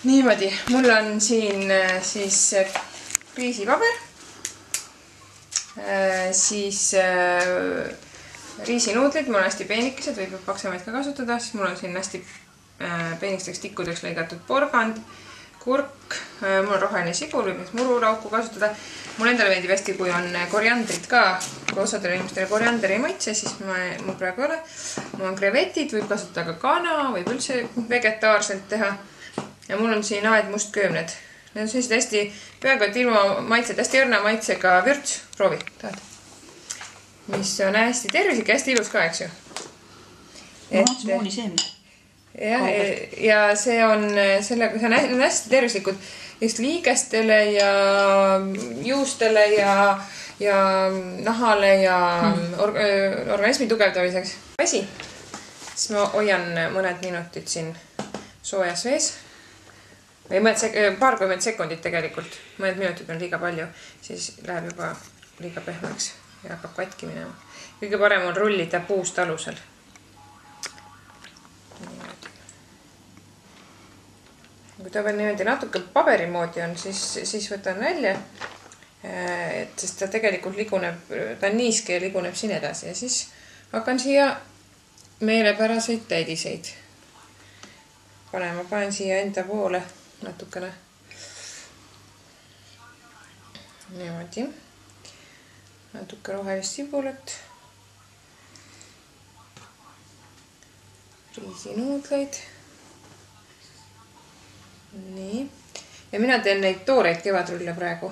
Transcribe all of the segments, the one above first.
Niimoodi, mul on siin siis riisipaber, siis riisinuudlid, mul on hästi peenikesed, võib paksemaid ka kasutada, siis mul on siin hästi peenikesteks tikkudeks lõigatud porgand, kurk, mul on roheline sibul, võib mururauku kasutada. Mul endale meeldib hästi, kui on koriandrit ka, kui osadele inimestele koriander ei maitse, siis mul praegu ei ole. Mul on krevetid, võib kasutada ka kana, võib üldse vegetaarselt teha. Ja mul on siin aedmustköömned. Need on sellised hästi, peaaegu et ilma maitsed, hästi õrna maitsega vürts, proovi, tahad. Mis on hästi tervislik ja hästi ilus ka, eks ju. Ja see on hästi tervislikud just liigestele ja juustele ja nahale ja organismi tugevdamiseks. Siis ma hoian mõned minutid siin soojas vees. Või paarkümmend sekundit tegelikult. Mõned minutid on liiga palju. Siis läheb juba liiga pehmeks ja hakkab katki minema. Kõige parem on rullida puust alusel. Kui ta veel niimoodi natuke paberi moodi on, siis võtan välja, sest ta tegelikult liguneb, ta on niiske ja liguneb siin edasi. Ja siis hakkan siia meelepäraseid täidiseid panema. Panen siia enda poole natukene. Niimoodi. Natuke rohelist sibulat. Riisinuudleid. Nii. Ja mina teen neid tooreid kevadrulle praegu.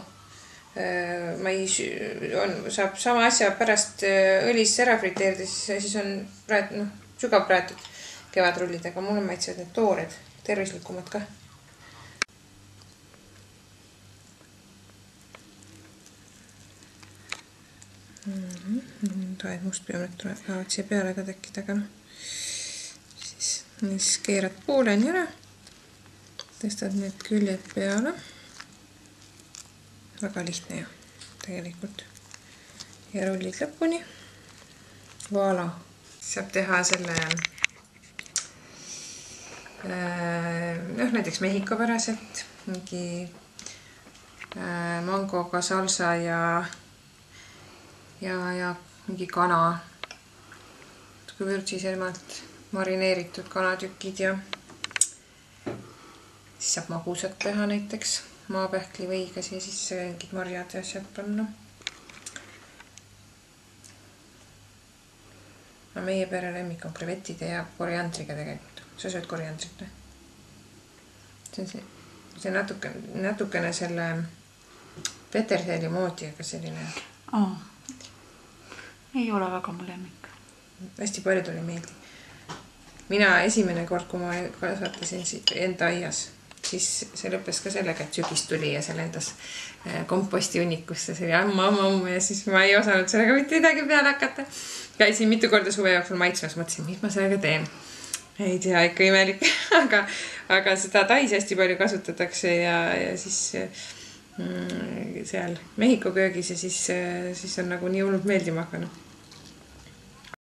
Saab sama asja pärast õlis ära friteerida, siis on sügav praetud kevadrullidega. Mulle maitsevad need toored, tervislikumad ka. Aedmustköömned tulevad siia peale ka tekkida, aga siis keerad pooleni ära. Tõstad need küljed peale. Väga lihtne ju, tegelikult. Ja rullid lõpuni. Voilà. Saab teha selle näiteks Mehhiko päraselt. Mingi mangoga salsa ja mingi kana. Vürtsis emalt marineeritud kanatükid ja siis saab magusat teha näiteks maapähkli võigas ja siis mingid marjad ja asjad panna. Meie pere lemmik on krevetide ja koriandriga tegelikult. Sa sööd koriandrit, ne? See natukene selle peterseeli moodi, aga selline... Ei ole väga mu lemmik. Hästi palju tuli meeldi. Mina esimene kord, kui ma kasvatasin enda aias, siis see lõppes ka sellega, et sügis tuli ja see lendas komposti unnikusse. See oli ammu ja siis ma ei osanud sellega mitte midagi peale hakata. Käisin mitu korda suve jooksul maitsmas, mõtlesin, mis ma sellega teen. Ei tea, ikka imelik, aga seda tais hästi palju kasutatakse ja siis seal Mehhiko köögis ja siis on nagu nii hullult meeldima hakanud.